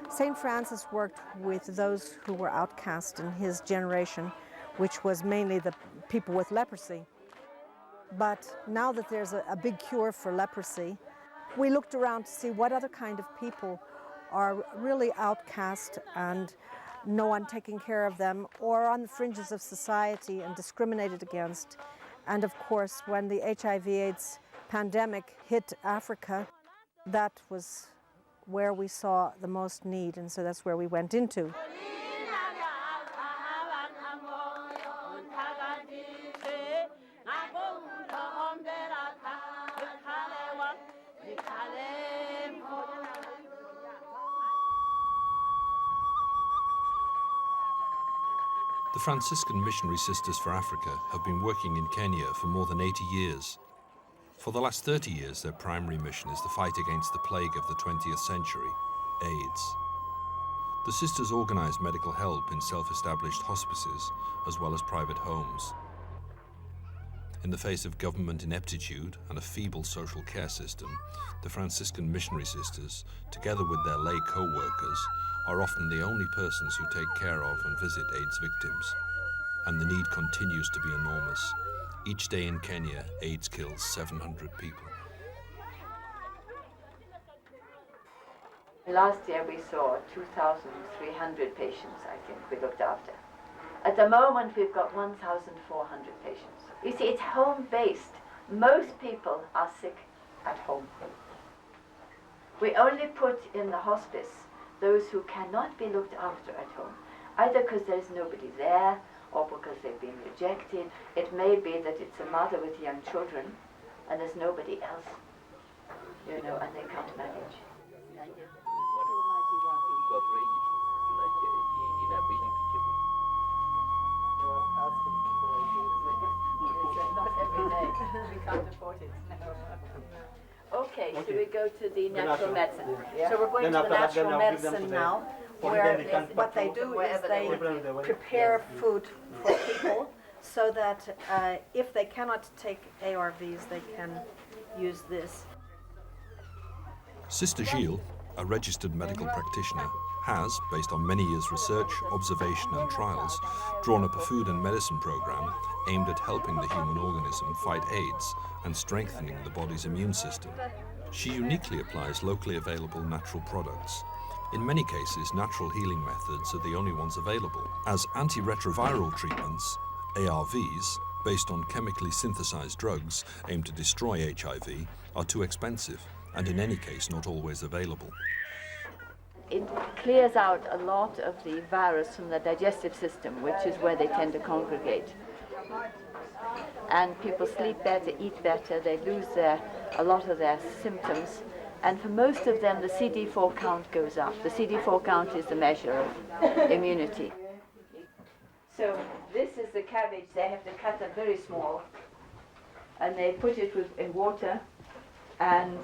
St. Francis worked with those who were outcast in his generation, which was mainly the people with leprosy. But now that there's a big cure for leprosy, we looked around to see what other kind of people are really outcast and no one taking care of them, or on the fringes of society and discriminated against. And of course, when the HIV/AIDS pandemic hit Africa, that was where we saw the most need, and so that's where we went into. The Franciscan Missionary Sisters for Africa have been working in Kenya for more than 80 years. For the last 30 years, their primary mission is the fight against the plague of the 20th century, AIDS. The sisters organize medical help in self-established hospices as well as private homes. In the face of government ineptitude and a feeble social care system, the Franciscan Missionary Sisters, together with their lay co-workers, are often the only persons who take care of and visit AIDS victims. And the need continues to be enormous. Each day in Kenya, AIDS kills 700 people. Last year we saw 2,300 patients, I think, we looked after. At the moment we've got 1,400 patients. You see, it's home-based. Most people are sick at home. We only put in the hospice those who cannot be looked after at home, either because there's nobody there or because they've been rejected. It may be that it's a mother with young children and there's nobody else, you know, and they can't manage. Not every day. We can't afford it. Okay, so we go to the natural medicine. Yeah. So we're going to the natural medicine now, where what they do is they prepare food for people so that if they cannot take ARVs, they can use this. Sister Gilles, a registered medical practitioner, has, based on many years' research, observation and trials, drawn up a food and medicine program aimed at helping the human organism fight AIDS and strengthening the body's immune system. She uniquely applies locally available natural products. In many cases, natural healing methods are the only ones available, as antiretroviral treatments, ARVs, based on chemically synthesized drugs aimed to destroy HIV, are too expensive and in any case not always available. It clears out a lot of the virus from the digestive system, which is where they tend to congregate. And people sleep better, eat better, they lose a lot of their symptoms. And for most of them, the CD4 count goes up. The CD4 count is the measure of immunity. So this is the cabbage. They have to cut it very small. And they put it in water, and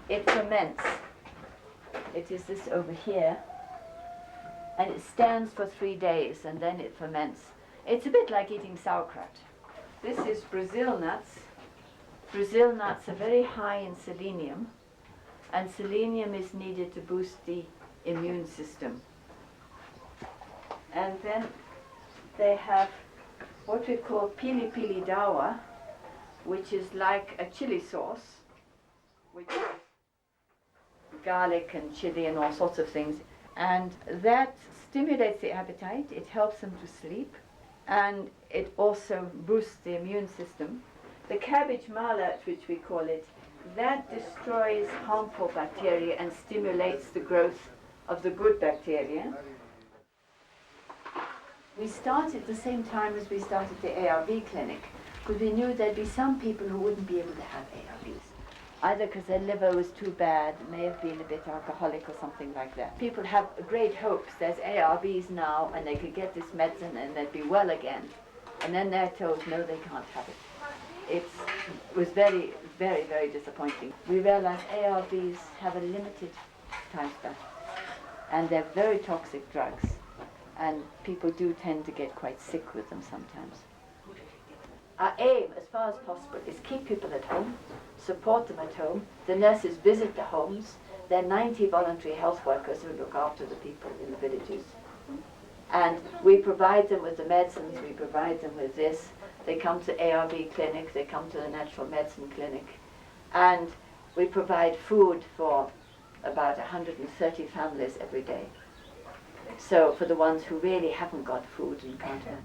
it ferments. It is this over here, and it stands for 3 days, and then it ferments. It's a bit like eating sauerkraut. This is Brazil nuts. Brazil nuts are very high in selenium, and selenium is needed to boost the immune system. And then they have what we call pili pili dawa, which is like a chili sauce, which is garlic and chili and all sorts of things, and that stimulates the appetite, it helps them to sleep, and it also boosts the immune system. The cabbage mallet, which we call it, that destroys harmful bacteria and stimulates the growth of the good bacteria. We started the same time as we started the ARV clinic, because we knew there'd be some people who wouldn't be able to have ARVs. Either because their liver was too bad, may have been a bit alcoholic or something like that. People have great hopes. There's ARVs now, and they could get this medicine and they'd be well again. And then they're told, no, they can't have it. It was very, very, very disappointing. We realized ARVs have a limited time span. and they're very toxic drugs, and people do tend to get quite sick with them sometimes. Our aim, as far as possible, is keep people at home, support them at home. The nurses visit the homes. There are 90 voluntary health workers who look after the people in the villages. And we provide them with the medicines, we provide them with this. They come to ARV clinic, they come to the natural medicine clinic. And we provide food for about 130 families every day. So for the ones who really haven't got food and can't manage.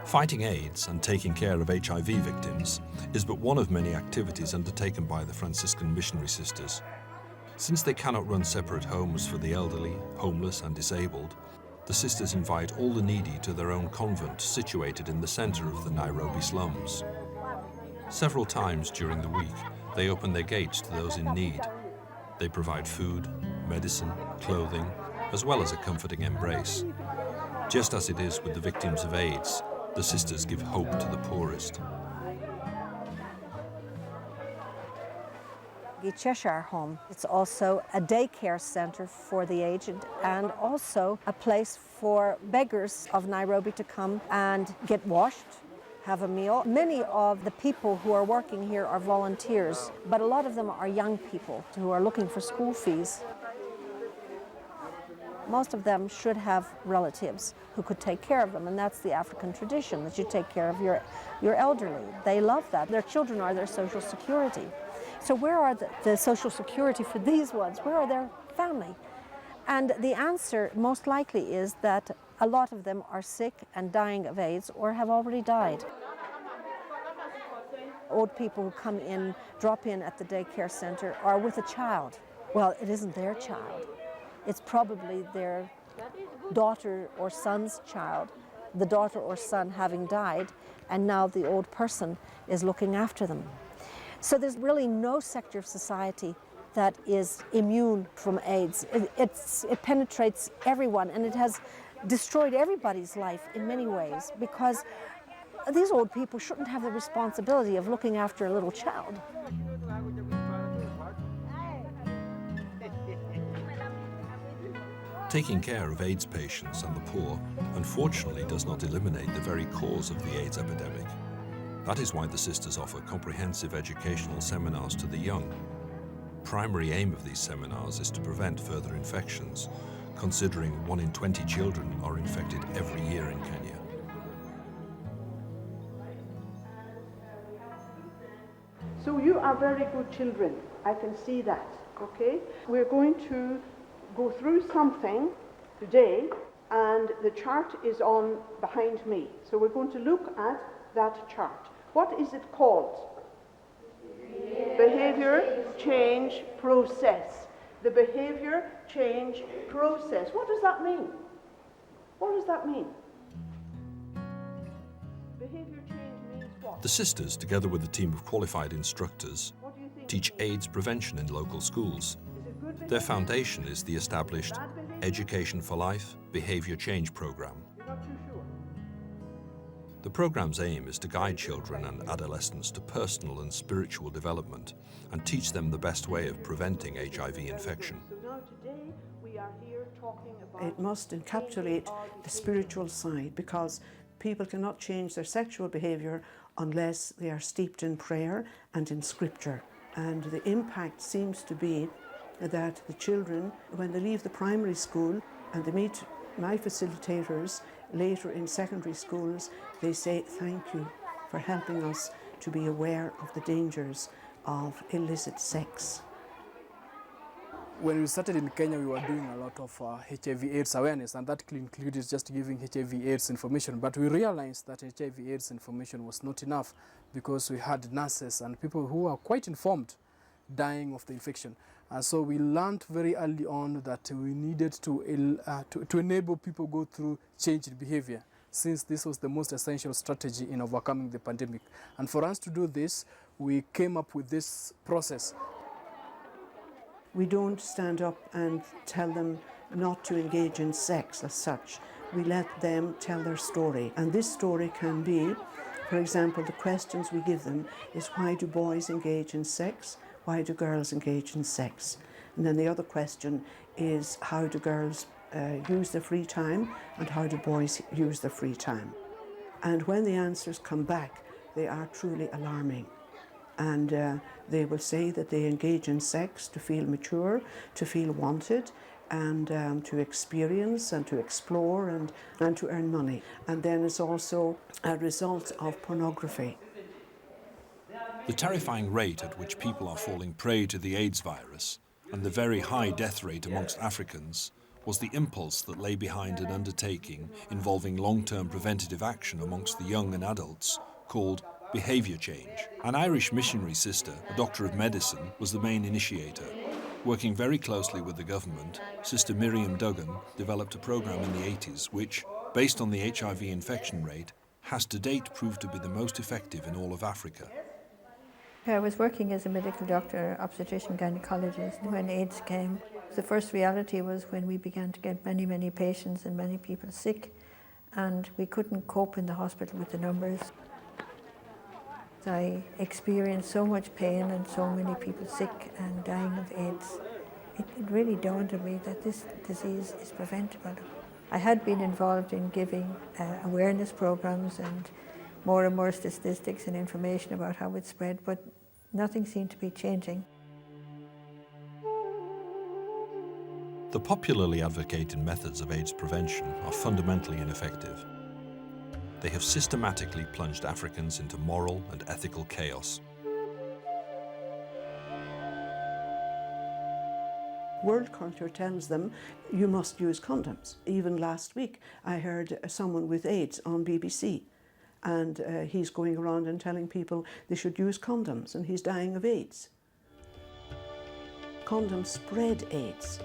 Fighting AIDS and taking care of HIV victims is but one of many activities undertaken by the Franciscan Missionary Sisters. Since they cannot run separate homes for the elderly, homeless and disabled, the sisters invite all the needy to their own convent situated in the centre of the Nairobi slums. Several times during the week, they open their gates to those in need. They provide food, medicine, clothing, as well as a comforting embrace. Just as it is with the victims of AIDS, the sisters give hope to the poorest. The Cheshire Home. It's also a daycare centre for the aged and also a place for beggars of Nairobi to come and get washed, have a meal. Many of the people who are working here are volunteers, but a lot of them are young people who are looking for school fees. Most of them should have relatives who could take care of them, and that's the African tradition, that you take care of your elderly. They love that. Their children are their social security. So where are the social security for these ones? Where are their family? And the answer most likely is that a lot of them are sick and dying of AIDS or have already died. Old people who come in, drop in at the daycare center are with a child. Well, it isn't their child. It's probably their daughter or son's child, the daughter or son having died, and now the old person is looking after them. So there's really no sector of society that is immune from AIDS. It penetrates everyone, and it has destroyed everybody's life in many ways, because these old people shouldn't have the responsibility of looking after a little child. Taking care of AIDS patients and the poor, unfortunately, does not eliminate the very cause of the AIDS epidemic. That is why the sisters offer comprehensive educational seminars to the young. Primary aim of these seminars is to prevent further infections, considering 1 in 20 children are infected every year in Kenya. So you are very good children, I can see that, okay? We're going to go through something today, and the chart is on behind me. So we're going to look at that chart. What is it called? Behavior change process. The behavior change process. What does that mean? What does that mean? Behavior change means what? The sisters, together with a team of qualified instructors, teach AIDS prevention in local schools. Their foundation is the established Education for Life Behavior Change Program. The program's aim is to guide children and adolescents to personal and spiritual development and teach them the best way of preventing HIV infection. It must encapsulate the spiritual side, because people cannot change their sexual behaviour unless they are steeped in prayer and in scripture. And the impact seems to be that the children, when they leave the primary school and they meet my facilitators later in secondary schools, they say, "Thank you for helping us to be aware of the dangers of illicit sex." When we started in Kenya, we were doing a lot of HIV/AIDS awareness, and that included just giving HIV/AIDS information. But we realized that HIV/AIDS information was not enough, because we had nurses and people who were quite informed dying of the infection. So we learned very early on that we needed to enable people go through changed behavior, since this was the most essential strategy in overcoming the pandemic. And for us to do this, we came up with this process. We don't stand up and tell them not to engage in sex as such. We let them tell their story. And this story can be, for example, the questions we give them is, why do boys engage in sex? why do girls engage in sex? And then the other question is, how do girls use their free time, and how do boys use their free time? And when the answers come back, they are truly alarming. And they will say that they engage in sex to feel mature, to feel wanted, and to experience and to explore and to earn money. And then it's also a result of pornography. The terrifying rate at which people are falling prey to the AIDS virus and the very high death rate amongst Africans was the impulse that lay behind an undertaking involving long-term preventative action amongst the young and adults called behaviour change. An Irish missionary sister, a doctor of medicine, was the main initiator. Working very closely with the government, Sister Miriam Duggan developed a programme in the 80s which, based on the HIV infection rate, has to date proved to be the most effective in all of Africa. I was working as a medical doctor, obstetrician, gynecologist when AIDS came. The first reality was when we began to get many, many patients and many people sick, and we couldn't cope in the hospital with the numbers. I experienced so much pain and so many people sick and dying of AIDS. It really dawned on me that this disease is preventable. I had been involved in giving awareness programs and more statistics and information about how it spread, but nothing seemed to be changing. The popularly advocated methods of AIDS prevention are fundamentally ineffective. They have systematically plunged Africans into moral and ethical chaos. World culture tells them you must use condoms. Even last week I heard someone with AIDS on BBC, and he's going around and telling people they should use condoms, and he's dying of AIDS. Condoms spread AIDS.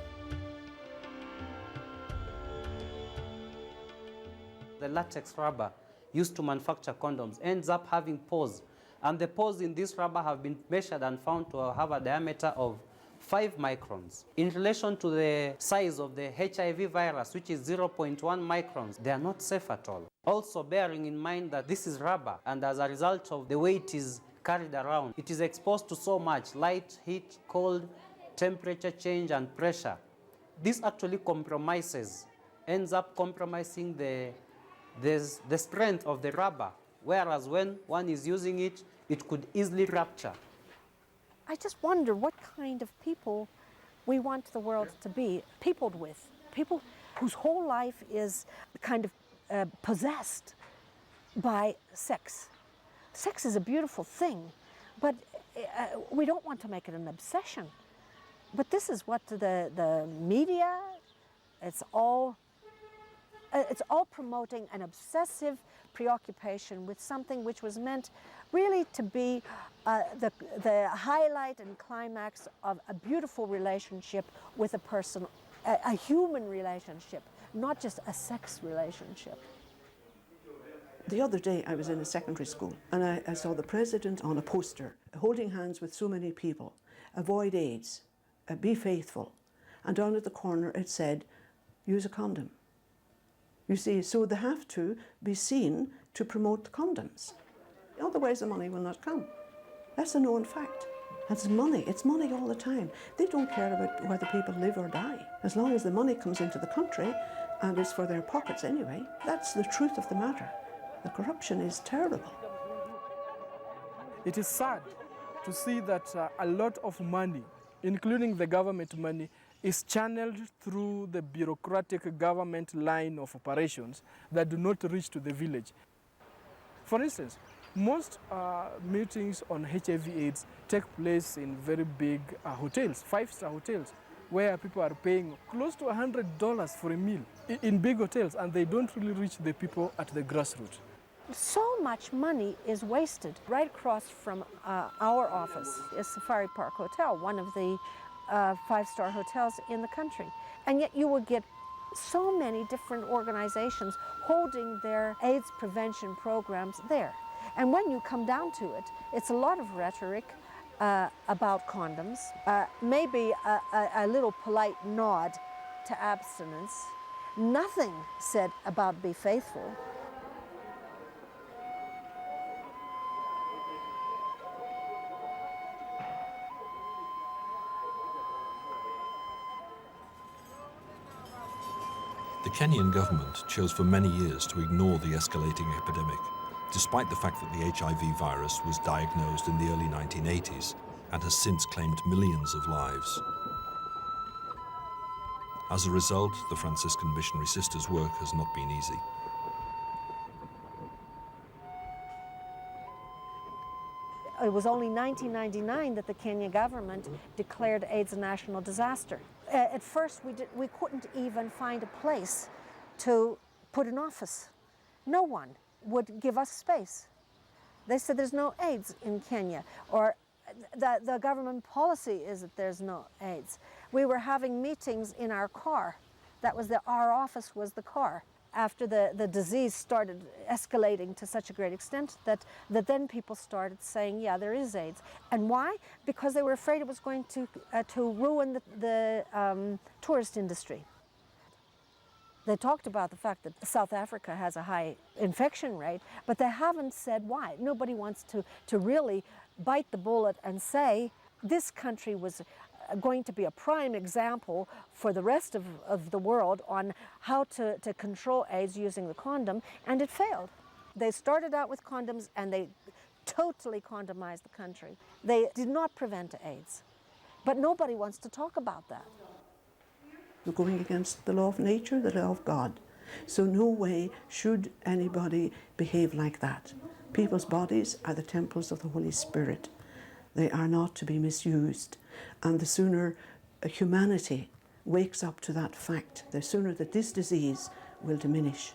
The latex rubber used to manufacture condoms ends up having pores, and the pores in this rubber have been measured and found to have a diameter of 5 microns. In relation to the size of the HIV virus, which is 0.1 microns, they are not safe at all. Also bearing in mind that this is rubber, and as a result of the way it is carried around, it is exposed to so much light, heat, cold, temperature change, and pressure. This actually ends up compromising the strength of the rubber, whereas when one is using it, it could easily rupture. I just wonder what kind of people we want the world to be peopled with. People whose whole life is kind of possessed by sex. Sex is a beautiful thing, but we don't want to make it an obsession. But this is what the media, it's all promoting an obsessive preoccupation with something which was meant really to be the highlight and climax of a beautiful relationship with a person, a human relationship, not just a sex relationship. The other day I was in a secondary school, and I saw the president on a poster holding hands with so many people. Avoid AIDS, be faithful. And down at the corner it said, use a condom. You see, so they have to be seen to promote condoms. Otherwise the money will not come. That's a known fact. It's money all the time. They don't care about whether people live or die. As long as the money comes into the country, and it's for their pockets anyway, that's the truth of the matter. The corruption is terrible. It is sad to see that a lot of money, including the government money, is channeled through the bureaucratic government line of operations that do not reach to the village. For instance, most meetings on HIV/AIDS take place in very big hotels, 5-star hotels, where people are paying close to $100 for a meal in big hotels, and they don't really reach the people at the grassroots. So much money is wasted. Right across from our office is Safari Park Hotel, one of the 5-star hotels in the country. And yet you will get so many different organizations holding their AIDS prevention programs there. And when you come down to it, it's a lot of rhetoric about condoms, maybe a little polite nod to abstinence, nothing said about be faithful. The Kenyan government chose for many years to ignore the escalating epidemic, despite the fact that the HIV virus was diagnosed in the early 1980s and has since claimed millions of lives. As a result, the Franciscan Missionary Sisters' work has not been easy. It was only 1999 that the Kenya government declared AIDS a national disaster. At first, we couldn't even find a place to put an office. No one would give us space. They said there's no AIDS in Kenya, or the government policy is that there's no AIDS. We were having meetings in our car. Our office was the car. After the disease started escalating to such a great extent that then people started saying, yeah, there is AIDS. And why? Because they were afraid it was going to ruin the tourist industry. They talked about the fact that South Africa has a high infection rate, but they haven't said why. Nobody wants to really bite the bullet and say this country was going to be a prime example for the rest of the world on how to control AIDS using the condom, and it failed. They started out with condoms and they totally condomized the country. They did not prevent AIDS, but nobody wants to talk about that. We're going against the law of nature, the law of God. So no way should anybody behave like that. People's bodies are the temples of the Holy Spirit. They are not to be misused. And the sooner humanity wakes up to that fact, the sooner that this disease will diminish.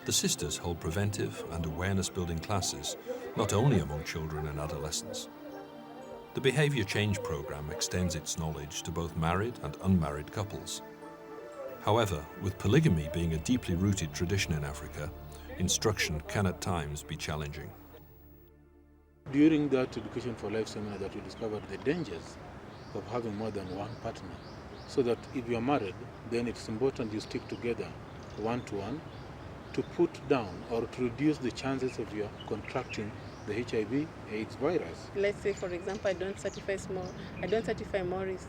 The sisters hold preventive and awareness-building classes, not only among children and adolescents. The behavior change program extends its knowledge to both married and unmarried couples. However, with polygamy being a deeply rooted tradition in Africa, instruction can at times be challenging. During that Education for Life seminar that we discovered the dangers of having more than one partner, so that if you are married, then it's important you stick together one-to-one to put down or to reduce the chances of your contracting the HIV/AIDS virus. Let's say, for example, I don't certify Morris.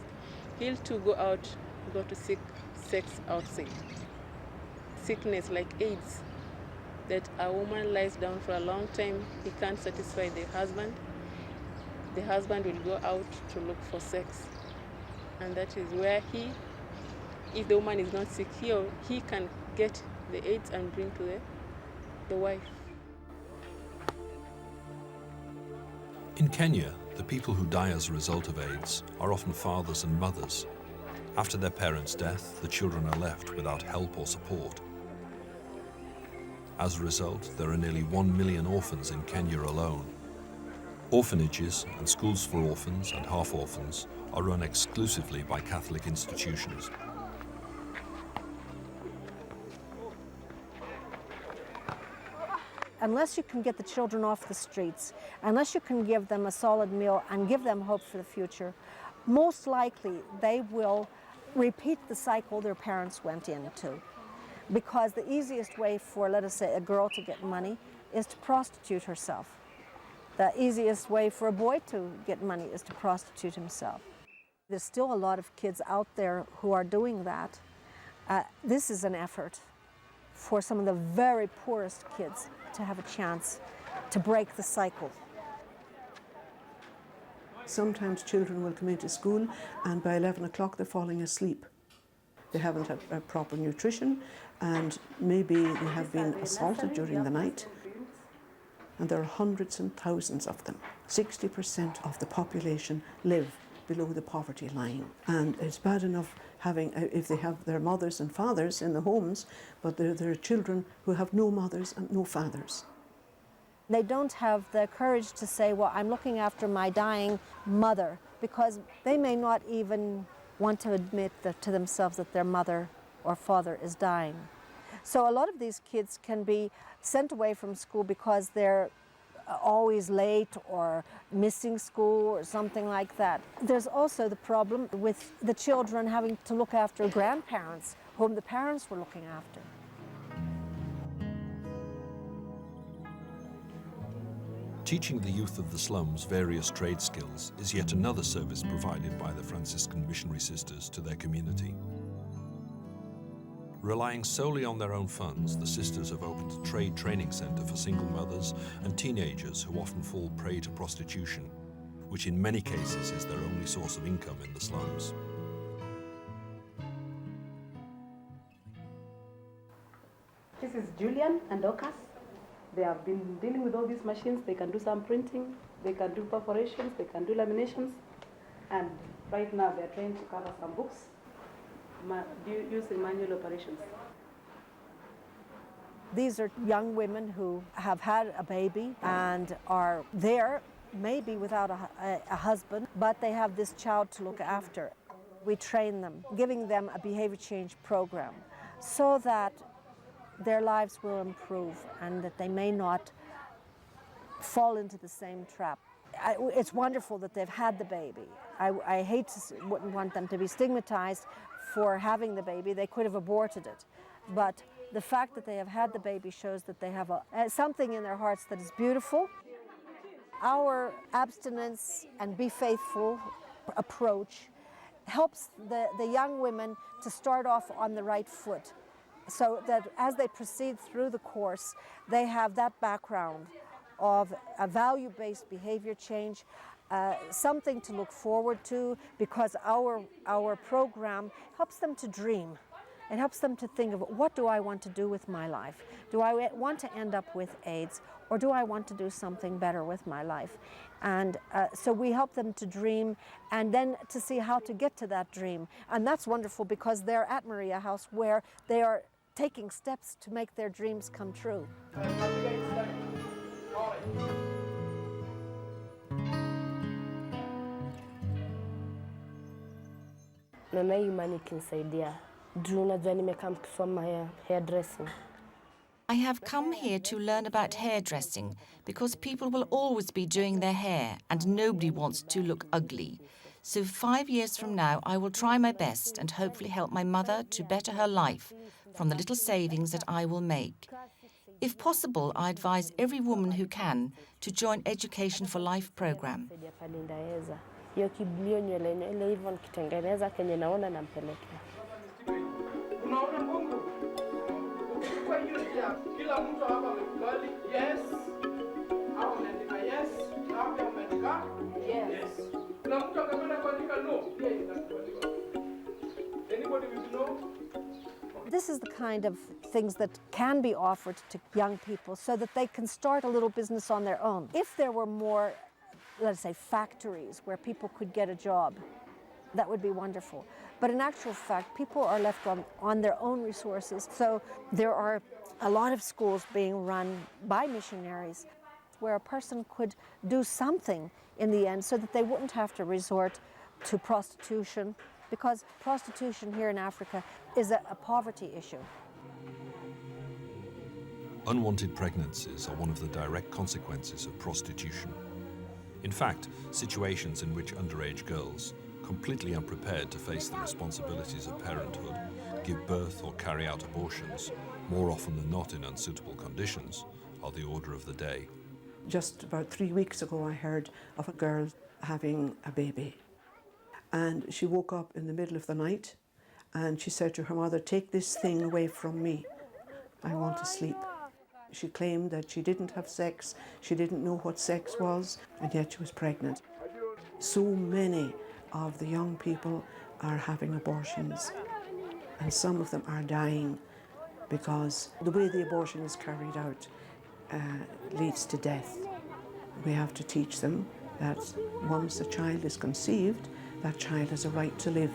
He'll to go to seek sex outside. Sickness like AIDS, that a woman lies down for a long time, he can't satisfy the husband. The husband will go out to look for sex. And that is where if the woman is not sick, he can get the AIDS and bring to the wife. In Kenya, the people who die as a result of AIDS are often fathers and mothers. After their parents' death, the children are left without help or support. As a result, there are nearly 1 million orphans in Kenya alone. Orphanages and schools for orphans and half-orphans are run exclusively by Catholic institutions. Unless you can get the children off the streets, unless you can give them a solid meal and give them hope for the future, most likely they will repeat the cycle their parents went into. Because the easiest way for, let us say, a girl to get money is to prostitute herself. The easiest way for a boy to get money is to prostitute himself. There's still a lot of kids out there who are doing that. This is an effort for some of the very poorest kids to have a chance to break the cycle. Sometimes children will come into school and by 11 o'clock they're falling asleep. They haven't had a proper nutrition and maybe they have been assaulted during the night. And there are hundreds and thousands of them. 60% of the population live below the poverty line. And it's bad enough if they have their mothers and fathers in the homes, but there are children who have no mothers and no fathers. They don't have the courage to say, well, I'm looking after my dying mother, because they may not even want to admit to themselves that their mother or father is dying. So a lot of these kids can be sent away from school because their always late or missing school or something like that. There's also the problem with the children having to look after grandparents whom the parents were looking after. Teaching the youth of the slums various trade skills is yet another service provided by the Franciscan Missionary Sisters to their community. Relying solely on their own funds, the sisters have opened a trade training centre for single mothers and teenagers who often fall prey to prostitution, which in many cases is their only source of income in the slums. This is Julian and Ocas. They have been dealing with all these machines. They can do some printing, they can do perforations, they can do laminations, and right now they're trying to cover some books using manual operations. These are young women who have had a baby and are there maybe without a husband, but they have this child to look after. We train them, giving them a behavior change program so that their lives will improve and that they may not fall into the same trap. It's wonderful that they've had the baby. I wouldn't want them to be stigmatized for having the baby. They could have aborted it. But the fact that they have had the baby shows that they have something in their hearts that is beautiful. Our abstinence and be faithful approach helps the young women to start off on the right foot, so that as they proceed through the course, they have that background of a value-based behavior change, something to look forward to, because our program helps them to dream. It helps them to think of, what do I want to do with my life? Do I want to end up with AIDS, or do I want to do something better with my life? And so we help them to dream and then to see how to get to that dream. And that's wonderful because they're at Maria House where they are taking steps to make their dreams come true. Naona hii imani ikinisaidia. Juu unajua nimekaa kusoma hairdressing. I have come here to learn about hairdressing because people will always be doing their hair and nobody wants to look ugly. So 5 years from now, I will try my best and hopefully help my mother to better her life from the little savings that I will make. If possible, I advise every woman who can to join Education for Life program. Hiyo kiblio nywele hivyo nikitengeneza kenye naona nampelekea. Unaona Mungu? Ukikuwa hiyo njia, kila mtu hapa amekubali yes. Au umeandika yes, au umeandika yes. Kuna mtu akakwenda kuandika no, pia inakuandika. Anybody will know? This is the kind of things that can be offered to young people so that they can start a little business on their own. If there were more, let's say, factories where people could get a job, that would be wonderful. But in actual fact, people are left on their own resources. So there are a lot of schools being run by missionaries where a person could do something in the end so that they wouldn't have to resort to prostitution, because prostitution here in Africa is a poverty issue. Unwanted pregnancies are one of the direct consequences of prostitution. In fact, situations in which underage girls, completely unprepared to face the responsibilities of parenthood, give birth or carry out abortions, more often than not in unsuitable conditions, are the order of the day. Just about 3 weeks ago, I heard of a girl having a baby. And she woke up in the middle of the night and she said to her mother, "Take this thing away from me. I want to sleep." She claimed that she didn't have sex, she didn't know what sex was, and yet she was pregnant. So many of the young people are having abortions, and some of them are dying because the way the abortion is carried out leads to death. We have to teach them that once a child is conceived, that child has a right to live.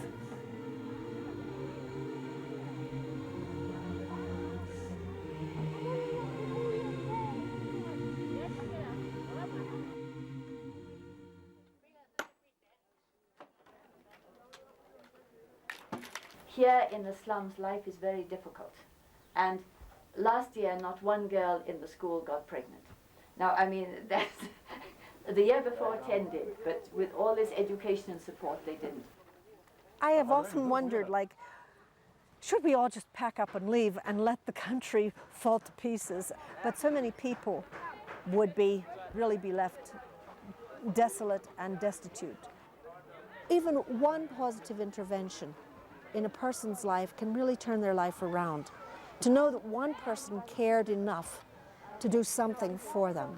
Here in the slums, life is very difficult. And last year, not one girl in the school got pregnant. Now, I mean, that's the year before 10 did, but with all this education and support, they didn't. I have often wondered, like, should we all just pack up and leave and let the country fall to pieces? But so many people would really be left desolate and destitute. Even one positive intervention in a person's life can really turn their life around. To know that one person cared enough to do something for them.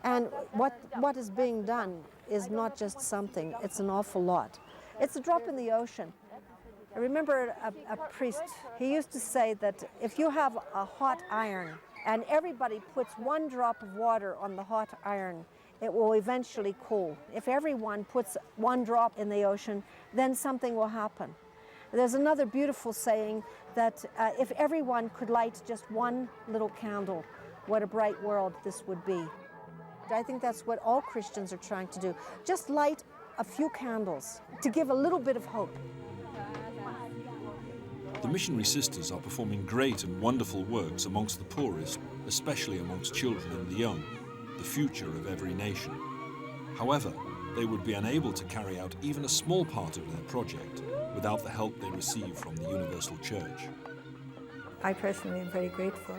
And what is being done is not just something, it's an awful lot. It's a drop in the ocean. I remember a priest, he used to say that if you have a hot iron and everybody puts one drop of water on the hot iron, it will eventually cool. If everyone puts one drop in the ocean, then something will happen. There's another beautiful saying that if everyone could light just one little candle, what a bright world this would be. I think that's what all Christians are trying to do. Just light a few candles to give a little bit of hope. The missionary sisters are performing great and wonderful works amongst the poorest, especially amongst children and the young, the future of every nation. However, they would be unable to carry out even a small part of their project without the help they receive from the Universal Church. I personally am very grateful,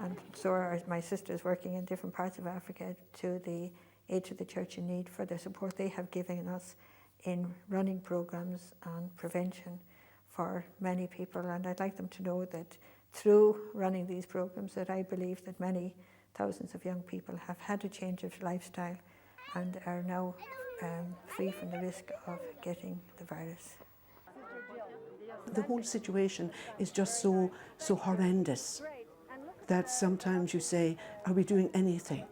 and so are my sisters working in different parts of Africa, to the Age of the Church in Need for the support they have given us in running programs on prevention for many people. And I'd like them to know that through running these programs, that I believe that many thousands of young people have had a change of lifestyle and are now free from the risk of getting the virus. The whole situation is just so horrendous that sometimes you say, are we doing anything?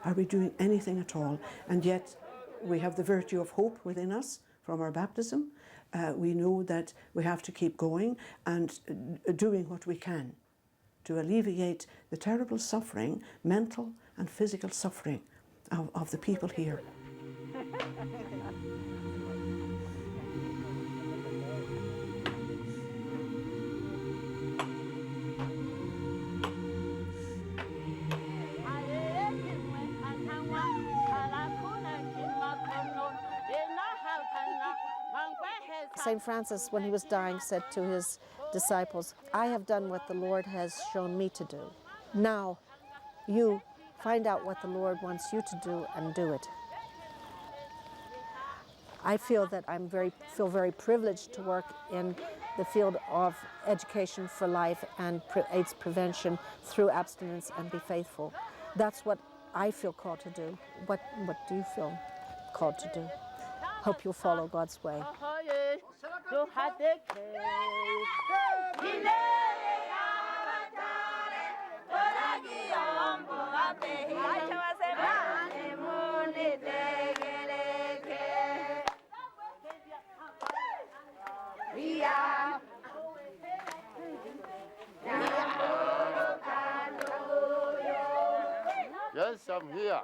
Are we doing anything at all? And yet we have the virtue of hope within us from our baptism. We know that we have to keep going and doing what we can to alleviate the terrible suffering, mental and physical suffering of the people here. St. Francis, when he was dying, said to his disciples, I have done what the Lord has shown me to do. Now, you find out what the Lord wants you to do and do it. I feel that I feel very privileged to work in the field of education for life and AIDS prevention through abstinence and be faithful. That's what I feel called to do. What do you feel called to do? Hope you'll follow God's way. Yes, I'm here.